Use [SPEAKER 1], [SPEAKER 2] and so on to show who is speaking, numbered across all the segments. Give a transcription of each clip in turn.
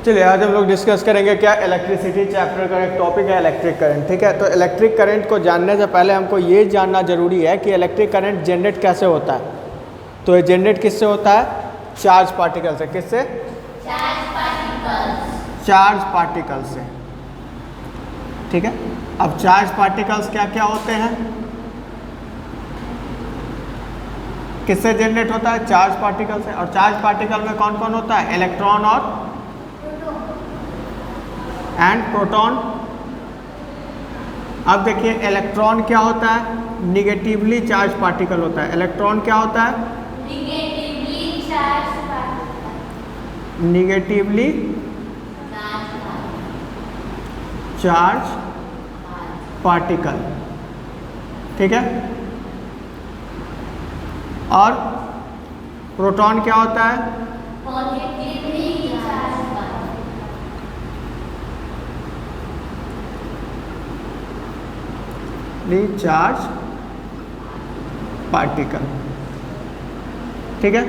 [SPEAKER 1] चलिए आज हम लोग डिस्कस करेंगे क्या इलेक्ट्रिसिटी चैप्टर का एक टॉपिक है इलेक्ट्रिक करंट। ठीक है, तो इलेक्ट्रिक करंट को जानने से पहले हमको ये जानना जरूरी है कि इलेक्ट्रिक करंट जनरेट कैसे होता है। तो ये जनरेट किससे होता है? चार्ज पार्टिकल से। किससे? चार्ज पार्टिकल से। ठीक है, अब चार्ज पार्टिकल्स क्या क्या होते हैं? किससे जनरेट होता है? चार्ज पार्टिकल से। और चार्ज पार्टिकल में कौन कौन होता है? इलेक्ट्रॉन और प्रोटॉन। अब देखिए इलेक्ट्रॉन क्या होता है? निगेटिवली चार्ज पार्टिकल होता है। इलेक्ट्रॉन क्या होता है? Negatively charge particle. ठीक है, और प्रोटॉन क्या होता है? Charge particle. ठीक है,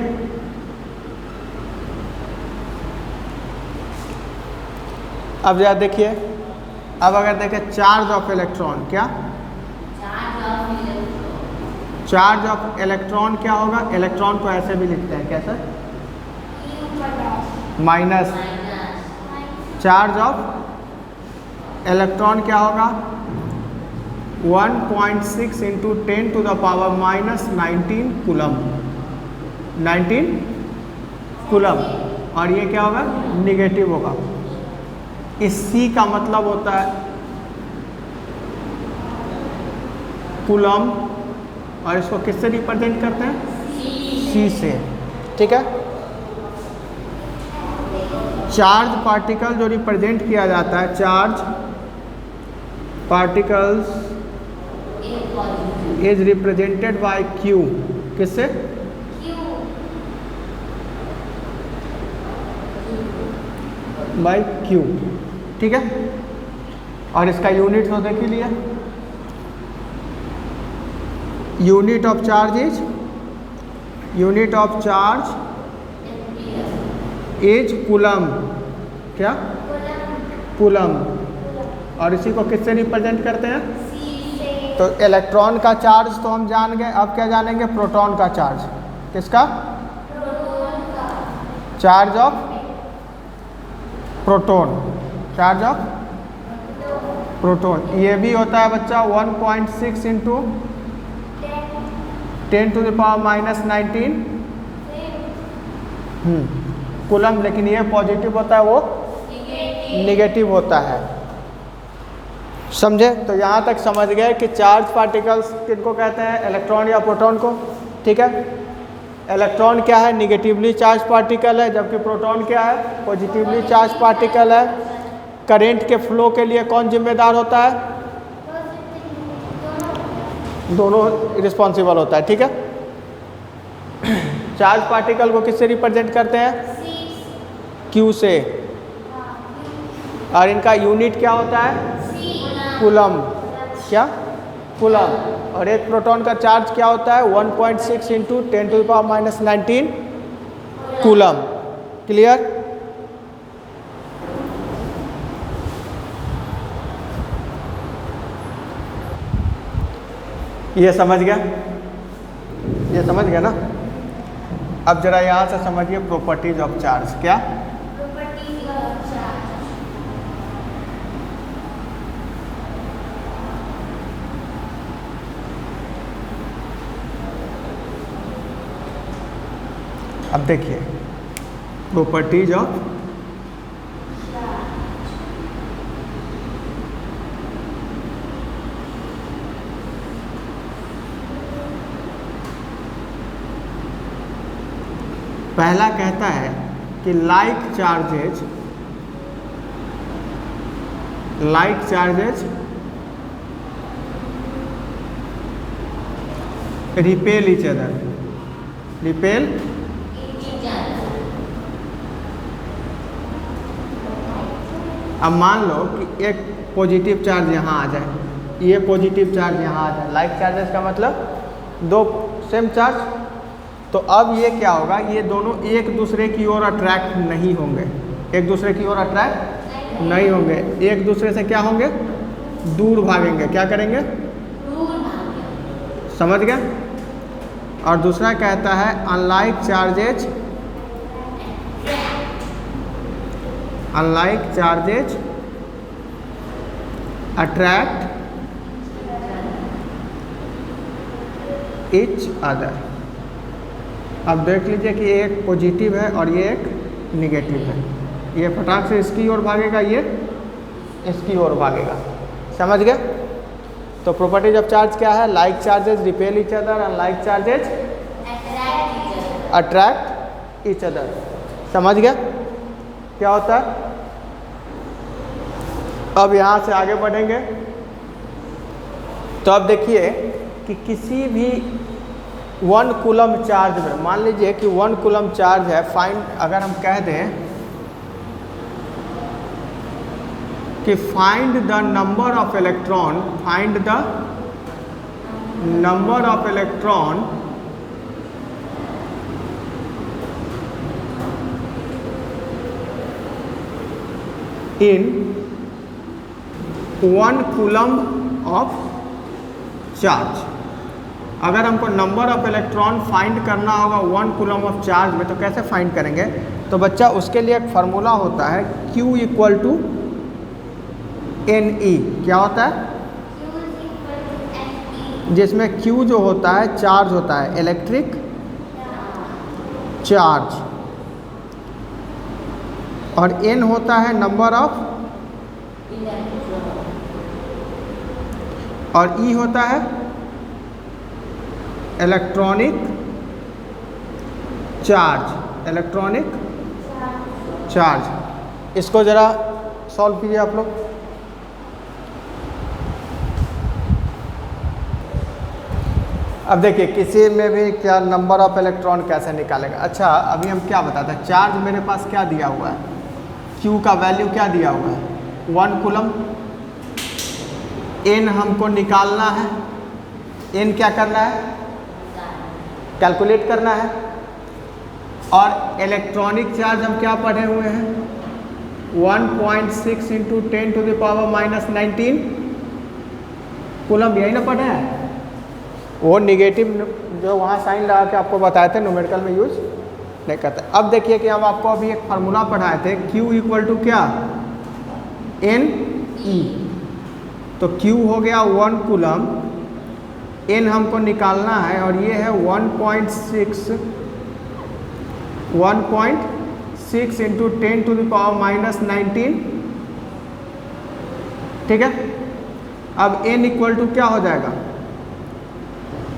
[SPEAKER 1] अब जरा देखिए, अब अगर देखें चार्ज ऑफ इलेक्ट्रॉन, क्या चार्ज ऑफ इलेक्ट्रॉन क्या होगा? इलेक्ट्रॉन को ऐसे भी लिखते हैं, कैसे? माइनस। चार्ज ऑफ इलेक्ट्रॉन क्या होगा? 1.6 into 10 to the power minus 19 coulomb. 19 coulomb. और ये क्या होगा? निगेटिव होगा। इस C का मतलब होता है कूलम, और इसको किससे रिप्रेजेंट करते हैं? C से। ठीक है, चार्ज पार्टिकल जो रिप्रेजेंट किया जाता है, charge particles is represented by Q। किससे? By Q। ठीक है, और इसका यूनिट तो देख ही लिया। Unit of charge is coulomb. क्या? कूलम। और इसी को किससे रिप्रेजेंट करते हैं? तो इलेक्ट्रॉन का चार्ज तो हम जान गए, अब क्या जानेंगे? प्रोटॉन का चार्ज। किसका? Charge of proton. Charge of proton ये भी होता है बच्चा 1.6 into 10 to the power minus 19 coulomb. लेकिन ये पॉजिटिव होता है, वो निगेटिव होता है। समझे? तो यहाँ तक समझ गए कि चार्ज पार्टिकल्स किनको कहते हैं? इलेक्ट्रॉन या प्रोटॉन को। ठीक है, इलेक्ट्रॉन क्या है? निगेटिवली चार्ज पार्टिकल है, जबकि प्रोटॉन क्या है? पॉजिटिवली चार्ज पार्टिकल है। करंट के फ्लो के लिए कौन जिम्मेदार होता है? दोनों रिस्पॉन्सिबल होता है। ठीक है, चार्ज पार्टिकल को किससे रिप्रेजेंट करते हैं? Q से। और इनका यूनिट क्या होता है? कूलम। क्या? कूलम। और एक प्रोटॉन का चार्ज क्या होता है? 1.6 into 10 to the power minus 19 coulomb. Clear? ये समझ गया? ये समझ गया ना? अब जरा यहाँ से समझिए प्रॉपर्टीज ऑफ चार्ज। क्या? अब देखिए प्रॉपर्टीज ऑफ पहला कहता है कि like charges repel each other. Repel अब मान लो कि एक पॉजिटिव चार्ज यहाँ आ जाए, ये पॉजिटिव चार्ज यहाँ आ जाए। लाइक चार्जेस का मतलब दो सेम चार्ज। तो अब ये क्या होगा, ये दोनों एक दूसरे की ओर अट्रैक्ट नहीं होंगे, एक दूसरे की ओर अट्रैक्ट नहीं होंगे, एक दूसरे से क्या होंगे, दूर भागेंगे। क्या करेंगे, समझ गए। और दूसरा कहता है unlike charges, unlike charges attract each other. अब देख लीजिए कि एक पॉजिटिव है और ये एक निगेटिव है, ये फटाक से इसकी ओर भागेगा, ये इसकी ओर भागेगा। समझ गए। तो प्रॉपर्टीज ऑफ चार्ज क्या है, like charges repel each other, unlike charges attract each other. समझ गए क्या होता है। अब यहाँ से आगे बढ़ेंगे तो अब देखिए कि किसी भी 1 कूलम चार्ज में, मान लीजिए कि 1 कूलम चार्ज है, फाइंड, अगर हम कह दें कि find the number of electron, find the number of electron in 1 coulomb of charge. अगर हमको नंबर ऑफ इलेक्ट्रॉन फाइंड करना होगा 1 कूलम ऑफ चार्ज में, तो कैसे फाइंड करेंगे। तो बच्चा उसके लिए एक फार्मूला होता है Q इक्वल टू NE। क्या होता है, जिसमें Q जो होता है चार्ज होता है, इलेक्ट्रिक चार्ज, और N होता है नंबर ऑफ, और E होता है इलेक्ट्रॉनिक चार्ज, इलेक्ट्रॉनिक चार्ज। इसको ज़रा सॉल्व कीजिए आप लोग। अब देखिए किसी में भी क्या नंबर ऑफ इलेक्ट्रॉन कैसे निकालेगा। अच्छा अभी हम क्या बताते हैं, चार्ज मेरे पास क्या दिया हुआ है, Q का वैल्यू क्या दिया हुआ है 1 कूलम, N हमको निकालना है, N क्या करना है, कैलकुलेट करना है, और इलेक्ट्रॉनिक चार्ज हम क्या पढ़े हुए हैं 1.6 इंटू 10⁻⁻19 कूलम, यही ना पढ़े हैं। वो निगेटिव जो वहाँ साइन लगा के आपको बताए थे, न्यूमेरिकल में यूज नहीं करते। अब देखिए कि हम आपको अभी एक फार्मूला पढ़ाए थे, Q इक्वल टू क्या, NE। तो Q हो गया 1 कूलम, N हमको निकालना है, और ये है 1.6 इंटू 10⁻⁻19। ठीक है। अब N इक्वल टू क्या हो जाएगा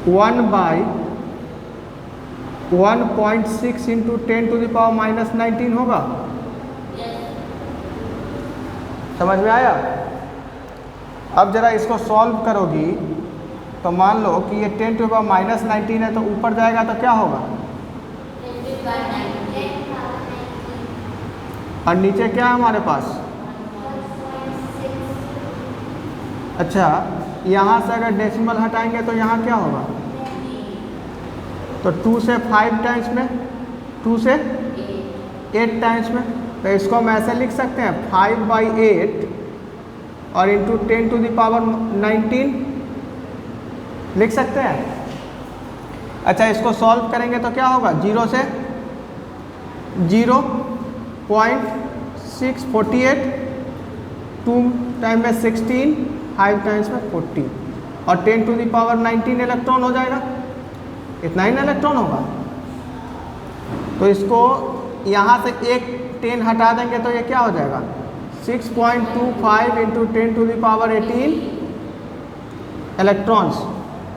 [SPEAKER 1] 1/1.6 इंटू 10⁻⁻19 होगा। समझ में आया। अब जरा इसको सॉल्व करोगी तो मान लो कि ये 10⁻⁻19 है, तो ऊपर जाएगा तो क्या होगा, और नीचे क्या है हमारे पास। अच्छा यहाँ से अगर डेसिमल हटाएंगे तो यहाँ क्या होगा, तो 2 से 5 टाइम्स में, 2 से 8 टाइम्स में। तो इसको हम ऐसे लिख सकते हैं 5/8 और इंटू 10⁻19 लिख सकते हैं। अच्छा इसको सॉल्व करेंगे तो क्या होगा, 0 से 0.648, 2 टाइम में 16, 5 टाइम्स में 40, और 10⁻19 इलेक्ट्रॉन हो जाएगा। इतना ही ना इलेक्ट्रॉन होगा। तो इसको यहाँ से एक 10 हटा देंगे तो ये क्या हो जाएगा 6.25 इंटू 10⁻18 इलेक्ट्रॉन्स।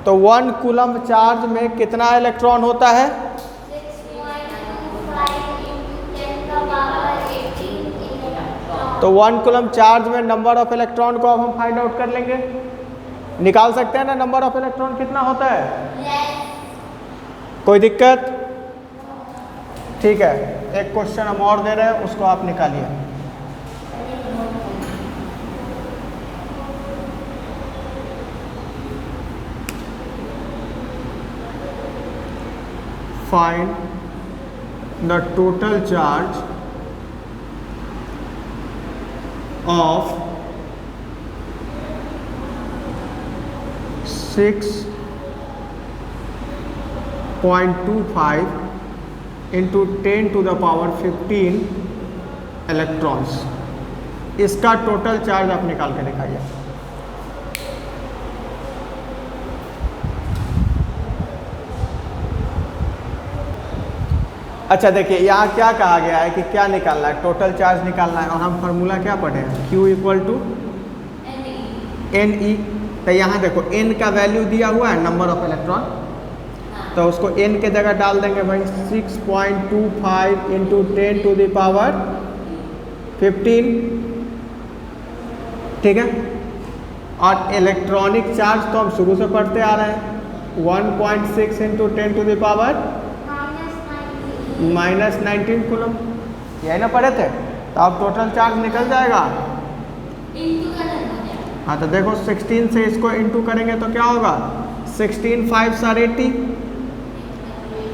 [SPEAKER 1] तो 1 कूलम चार्ज में कितना इलेक्ट्रॉन होता है, तो 1 कूलम चार्ज में नंबर ऑफ इलेक्ट्रॉन को अब हम फाइंड आउट कर लेंगे। निकाल सकते हैं ना नंबर ऑफ इलेक्ट्रॉन कितना होता है। कोई दिक्कत, ठीक है। एक क्वेश्चन हम और दे रहे हैं, उसको आप निकालिए। Find the total charge of 6.25 into 10⁻15 electrons, इसका टोटल चार्ज आप निकाल के दिखाइए। अच्छा देखिए यहाँ क्या कहा गया है कि क्या निकालना है, टोटल चार्ज निकालना है, और हम फार्मूला क्या पढ़े हैं, Q इक्वल टू NE। तो यहाँ देखो n का वैल्यू दिया हुआ है, नंबर ऑफ इलेक्ट्रॉन, तो उसको n के जगह डाल देंगे भाई 6.25 इंटू 10⁻15, ठीक है। और इलेक्ट्रॉनिक चार्ज तो हम शुरू से पढ़ते आ रहे हैं, 1.6 इंटू 10⁻−19 कूलम, यही ना पढ़े थे। तो अब टोटल चार्ज निकल जाएगा। हाँ तो देखो 16 से इसको इंटू करेंगे तो क्या होगा, 16 5 are 80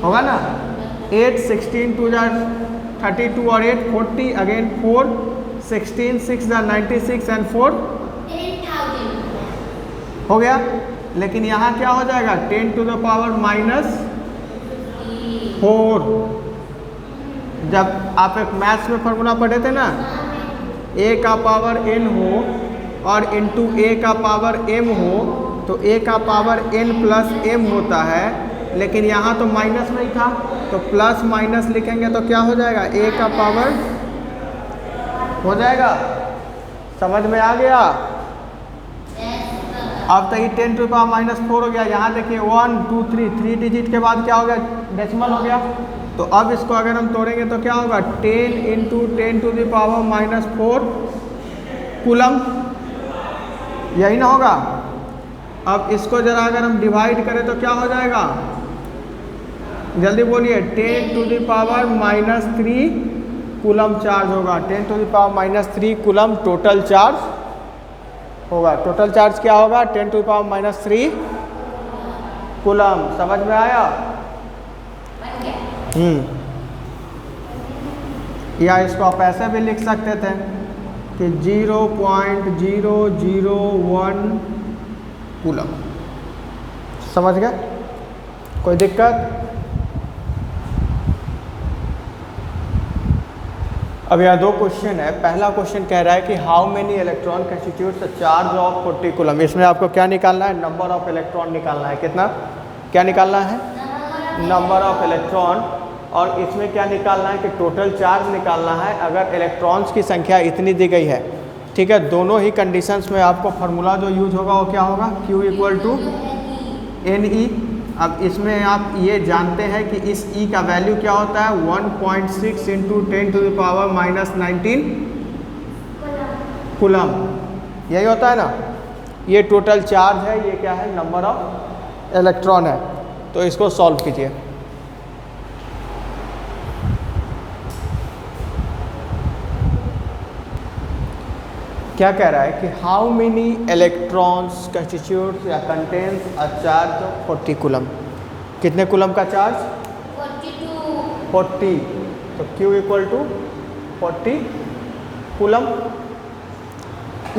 [SPEAKER 1] होगा ना, 8 16 2 32 और 8 40, अगेन 4 16 6 96 एंड 4 हो गया। लेकिन यहाँ क्या हो जाएगा, 10⁻⁻4। जब आप एक मैथ्स में फार्मूला पढ़े थे ना, a का पावर n हो और इंटू a का पावर m हो, तो a का पावर n प्लस m होता है, लेकिन यहाँ तो माइनस नहीं था, तो प्लस माइनस लिखेंगे तो क्या हो जाएगा, a का पावर हो जाएगा। समझ में आ गया। अब तो ये 10⁻⁻4 हो गया। यहाँ देखिए 1 2 3 डिजिट के बाद क्या हो गया, डेसिमल हो गया। तो अब इसको अगर हम तोड़ेंगे तो क्या होगा, 10 इंटू 10⁻⁻4 कूलम, यही ना होगा। अब इसको जरा अगर हम डिवाइड करें तो क्या हो जाएगा, जल्दी बोलिए, 10⁻⁻3 कूलम चार्ज होगा, 10⁻⁻3 कूलम टोटल चार्ज होगा। टोटल चार्ज क्या होगा, 10⁻⁻3 कूलम। समझ में आया। या इसको आप ऐसे भी लिख सकते थे कि 0.001 कूलम। समझ गए, कोई दिक्कत। अब यहाँ दो क्वेश्चन है। पहला क्वेश्चन कह रहा है कि how many electron constitutes a charge of 40 coulomb. इसमें आपको क्या निकालना है, नंबर ऑफ इलेक्ट्रॉन निकालना है। कितना, क्या निकालना है, नंबर ऑफ इलेक्ट्रॉन। और इसमें क्या निकालना है कि टोटल चार्ज निकालना है। अगर इलेक्ट्रॉन्स की संख्या इतनी दी गई है, ठीक है, दोनों ही कंडीशंस में आपको फार्मूला जो यूज होगा वो क्या होगा, Q इक्वल टू NE। अब इसमें आप ये जानते हैं कि इस E का वैल्यू क्या होता है, 1.6 इंटू 10⁻⁻19 कूलम, यही होता है ना। ये टोटल चार्ज है, ये क्या है, नंबर ऑफ इलेक्ट्रॉन है। तो इसको सॉल्व कीजिए। क्या कह रहा है कि हाउ मेनी इलेक्ट्रॉन्स कंस्टिट्यूट या contains a charge of 40 coulomb. कितने कूलम का चार्ज, 40। तो Q equal to 40 coulomb.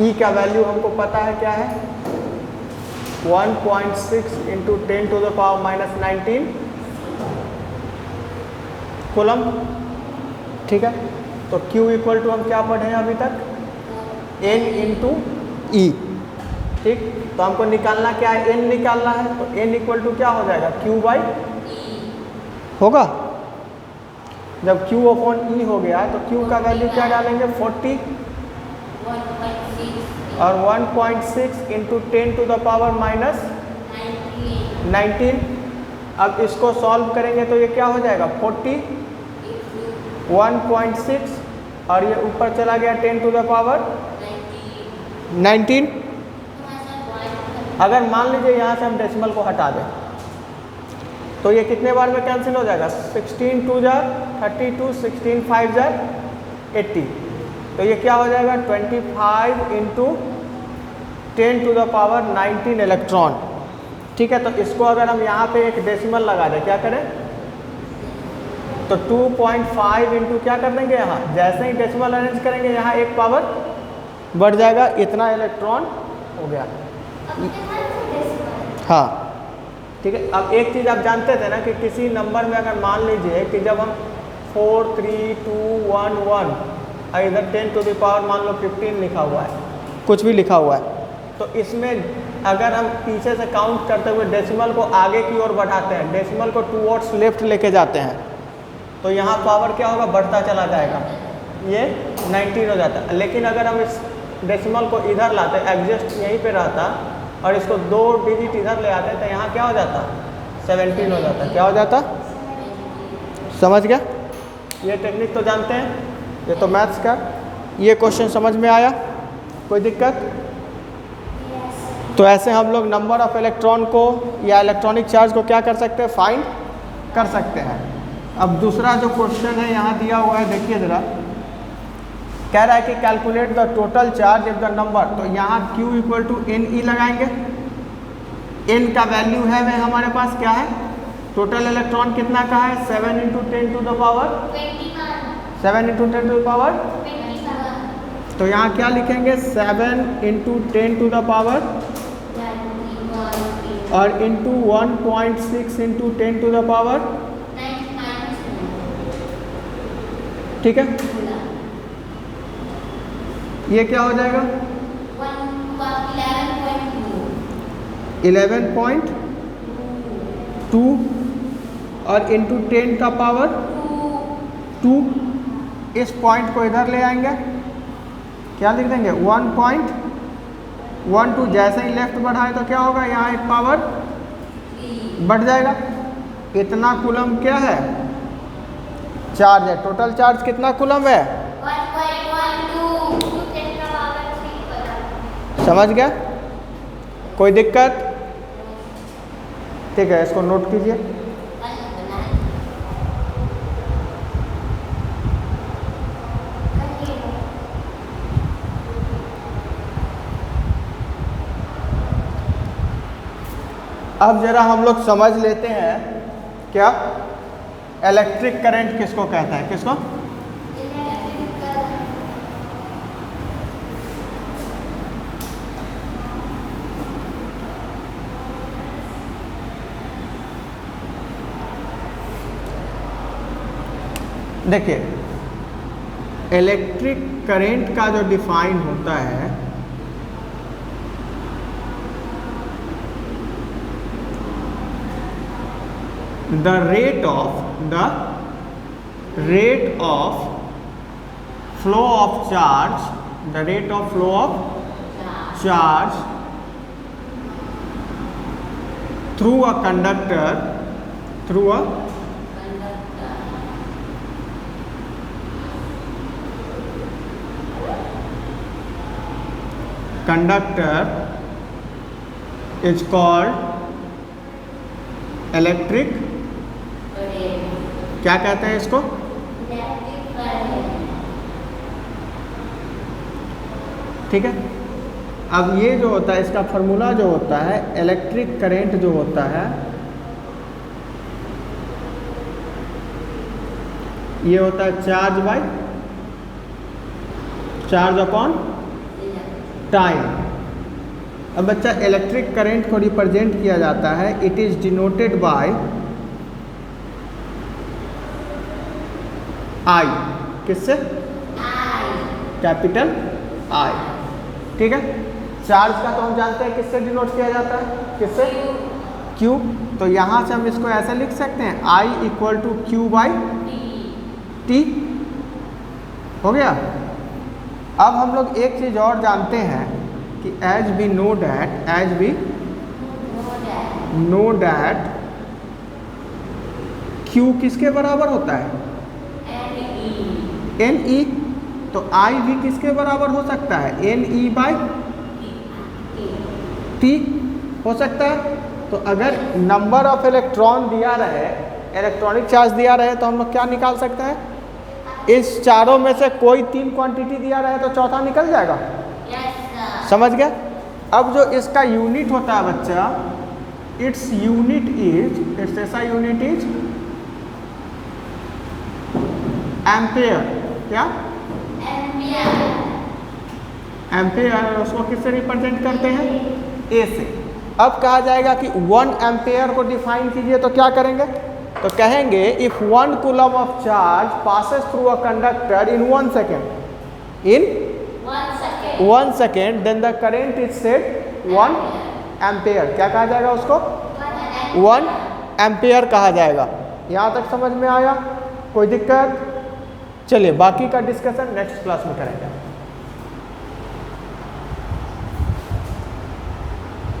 [SPEAKER 1] E का वैल्यू हमको पता है क्या है, 1.6 इंटू 10⁻⁻19 कूलम, ठीक है। तो Q इक्वल टू हम क्या पढ़े हैं अभी तक, N इंटू E, ठीक। तो हमको निकालना क्या है, N निकालना है। तो N इक्वल टू क्या हो जाएगा, Q बाई होगा। जब Q अपॉन E हो गया तो Q का वैल्यू क्या डालेंगे, 40 और 1.6 इंटू 10⁻⁻19। अब इसको सॉल्व करेंगे तो ये क्या हो जाएगा, 40 1.6 और ये ऊपर चला गया 10⁻⁹। अगर मान लीजिए यहाँ से हम डेसिमल को हटा दें तो ये कितने बार में कैंसिल हो जाएगा, 16 2 32, 16 5 80। तो ये क्या हो जाएगा, 25 इंटू 10⁻19 इलेक्ट्रॉन, ठीक है। तो इसको अगर हम यहाँ पे एक डेसिमल लगा दें, क्या करें, तो 2.5 इंटू क्या कर देंगे, यहाँ जैसे ही डेसिमल अरेंज करेंगे यहाँ एक पावर बढ़ जाएगा, इतना इलेक्ट्रॉन हो गया। हाँ ठीक है। अब एक चीज़ आप जानते थे ना कि किसी नंबर में अगर मान लीजिए कि जब हम 4 3 2 1 1 और इधर 10 टू द पावर मान लो 15 लिखा हुआ है, कुछ भी लिखा हुआ है, तो इसमें अगर हम पीछे से काउंट करते हुए डेसिमल को आगे की ओर बढ़ाते हैं, डेसिमल को टूवर्ड्स लेफ्ट लेके जाते हैं, तो यहाँ पावर क्या होगा, बढ़ता चला जाएगा, ये 19 हो जाता है। लेकिन अगर हम इस डेसिमल को इधर लाते, एग्जस्ट यहीं पे रहता और इसको 2 डिजिट इधर ले आते, तो यहाँ क्या हो जाता, 17 हो जाता। क्या हो जाता, समझ गया? ये टेक्निक तो जानते हैं, ये तो मैथ्स का। ये क्वेश्चन समझ में आया, कोई दिक्कत? तो ऐसे हम लोग नंबर ऑफ इलेक्ट्रॉन को या इलेक्ट्रॉनिक चार्ज को क्या कर सकते हैं, फाइंड कर सकते हैं। अब दूसरा जो क्वेश्चन है यहाँ दिया हुआ है, देखिए ज़रा, कह रहा है कि calculate the total charge if the number, तो यहाँ Q इक्वल टू NE लगाएंगे। N का वैल्यू है वह हमारे पास क्या है, टोटल इलेक्ट्रॉन कितना का है, 7 × 10 to the power 7 × 10 to the power, तो यहाँ क्या लिखेंगे, 7 × 10 टू द पावर और इंटू 1.6 × 10 टू द पावर, ठीक है। ये क्या हो जाएगा, 11.2 और इंटू 10 का पावर 2। इस पॉइंट को इधर ले आएंगे, क्या लिख देंगे, 1.12। जैसे ही लेफ्ट बढ़ाए तो क्या होगा, यहाँ एक पावर बढ़ जाएगा। इतना कूलम क्या है, चार्ज है। टोटल चार्ज कितना कूलम है,
[SPEAKER 2] 1.12
[SPEAKER 1] समझ गया? कोई दिक्कत? ठीक है, इसको नोट कीजिए। अब जरा हम लोग समझ लेते हैं क्या इलेक्ट्रिक करंट किसको कहता है, किसको? देखिए, इलेक्ट्रिक करंट का जो डिफाइन होता है, the rate of flow of charge, the rate of flow of charge through a conductor, through a conductor is called electric, क्या कहते हैं इसको, ठीक है। अब ये जो होता है, इसका फार्मूला जो होता है, इलेक्ट्रिक करंट जो होता है, ये होता है charge by charge upon time. अब बच्चा, इलेक्ट्रिक करंट को रिप्रेजेंट किया जाता है, it is denoted by I, किससे, कैपिटल I, ठीक है। चार्ज का तो हम जानते हैं किससे डिनोट किया जाता है, किससे, Q। तो यहाँ से हम इसको ऐसे लिख सकते हैं, I equal to Q by T, हो गया। अब हम लोग एक चीज़ और जानते हैं कि as we know that Q किसके बराबर होता है, NE। तो I भी किसके बराबर हो सकता है, NE बाई T हो सकता है। तो अगर नंबर ऑफ इलेक्ट्रॉन दिया रहे, इलेक्ट्रॉनिक चार्ज दिया रहे, तो हम लोग क्या निकाल सकते हैं, इस चारों में से कोई 3 क्वांटिटी दिया रहे तो चौथा निकल जाएगा। समझ गया? अब जो इसका यूनिट होता है बच्चा, इट्स ऐसा यूनिट इज एम्पेयर। क्या? एम्पेयर, उसको किससे रिप्रेजेंट करते हैं? ए से। अब कहा जाएगा कि 1 एम्पेयर को डिफाइन कीजिए, तो क्या करेंगे? तो कहेंगे if 1 coulomb of charge passes through a conductor in 1 second, in 1 second, then the current is said 1 ampere. क्या कहा जाएगा उसको? 1 एम्पेयर कहा जाएगा। यहाँ तक समझ में आया? कोई दिक्कत? चलिए बाकी का डिस्कशन नेक्स्ट क्लास में करेंगे।